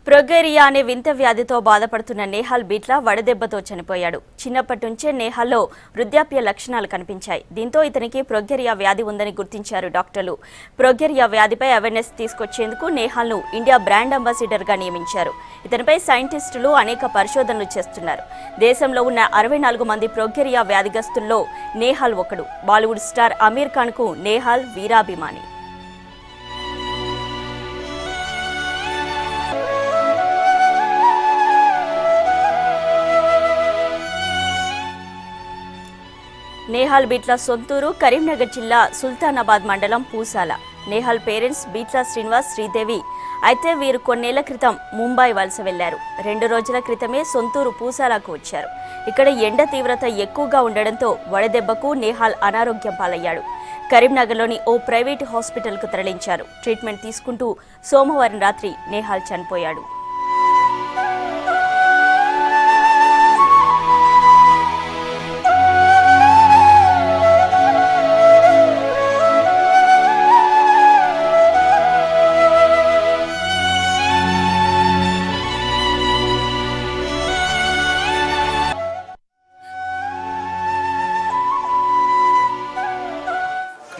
ప్రొగేరియా అనే వింత వ్యాధితో బాధపడుతున్న నేహాల్ బీట్లా వడదెబ్బతో చనిపోయాడు. చిన్నప్పటి నుంచే నేహాల్లో వృద్ధాప్య లక్షణాలు కనిపించాయి. దీంతో ఇతనికి ప్రొగేరియా వ్యాధి ఉందని గుర్తించారు డాక్టర్లు. ప్రొగేరియా వ్యాధిపై అవేర్నెస్ తీసుకొచ్చేందుకు నేహాల్ను ఇండియా బ్రాండ్ అంబాసిడర్గా నియమించారు. ఇతనిపై సైంటిస్టులు అనేక పరిశోధనలు చేస్తున్నారు. దేశంలో ఉన్న 64 మంది ప్రొగేరియా వ్యాధిగ్రస్తుల్లో నేహాల్ ఒకడు. బాలీవుడ్ స్టార్ అమీర్ ఖాన్కు నేహాల్ వీరాభిమాని. నేహాల్ బీట్లా సొంతూరు కరీంనగర్ జిల్లా సుల్తానాబాద్ మండలం పూసాల. నేహాల్ పేరెంట్స్ బీట్లా శ్రీనివాస్, శ్రీదేవి. అయితే వీరు కొన్నేళ్ల క్రితం ముంబై వలస వెళ్లారు. 2 రోజుల క్రితమే సొంతూరు పూసాలకు వచ్చారు. ఇక్కడ ఎండ తీవ్రత ఎక్కువగా ఉండడంతో వడదెబ్బకు నేహాల్ అనారోగ్యం పాలయ్యాడు. కరీంనగర్లోని ఓ ప్రైవేటు హాస్పిటల్కు తరలించారు. ట్రీట్మెంట్ తీసుకుంటూ సోమవారం రాత్రి నేహాల్ చనిపోయాడు.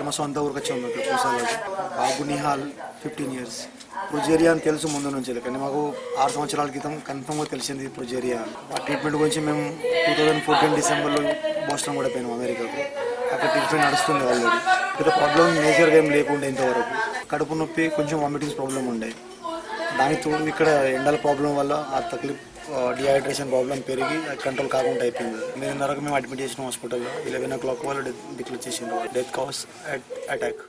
మా సొంత ఊరికి వచ్చి ఉంది పూసాలకి. బాబు నిహాల్ 15 years. ప్రొజేరియా అని తెలుసు ముందు నుంచి, కానీ మాకు 6 సంవత్సరాల క్రితం కన్ఫర్మ్గా తెలిసింది ప్రొజేరియా. ఆ ట్రీట్మెంట్ గురించి మేము 2014 డిసెంబర్లో బోస్టన్ కూడా పోయినాం అమెరికాకు. అక్కడ ట్రీట్మెంట్ నడుస్తుంది ఆల్రెడీ. పెద్ద ప్రాబ్లం మేజర్గా ఏం లేకుండా ఇంతవరకు. కడుపు నొప్పి, కొంచెం వామిటింగ్స్ ప్రాబ్లం ఉండే. దానికి తోడు ఇక్కడ ఎండల ప్రాబ్లం వల్ల ఆ తక్లీఫ్, డిహైడ్రేషన్ ప్రాబ్లం పెరిగి కంట్రోల్ కాకుండా అయిపోయింది. 9:30కు మేము అడ్మిట్ చేసిన హాస్పిటల్లో. 11 o'clock వాళ్ళు డిక్లేర్ చేసిండ్రు డెత్ కాజ్ అటాక్.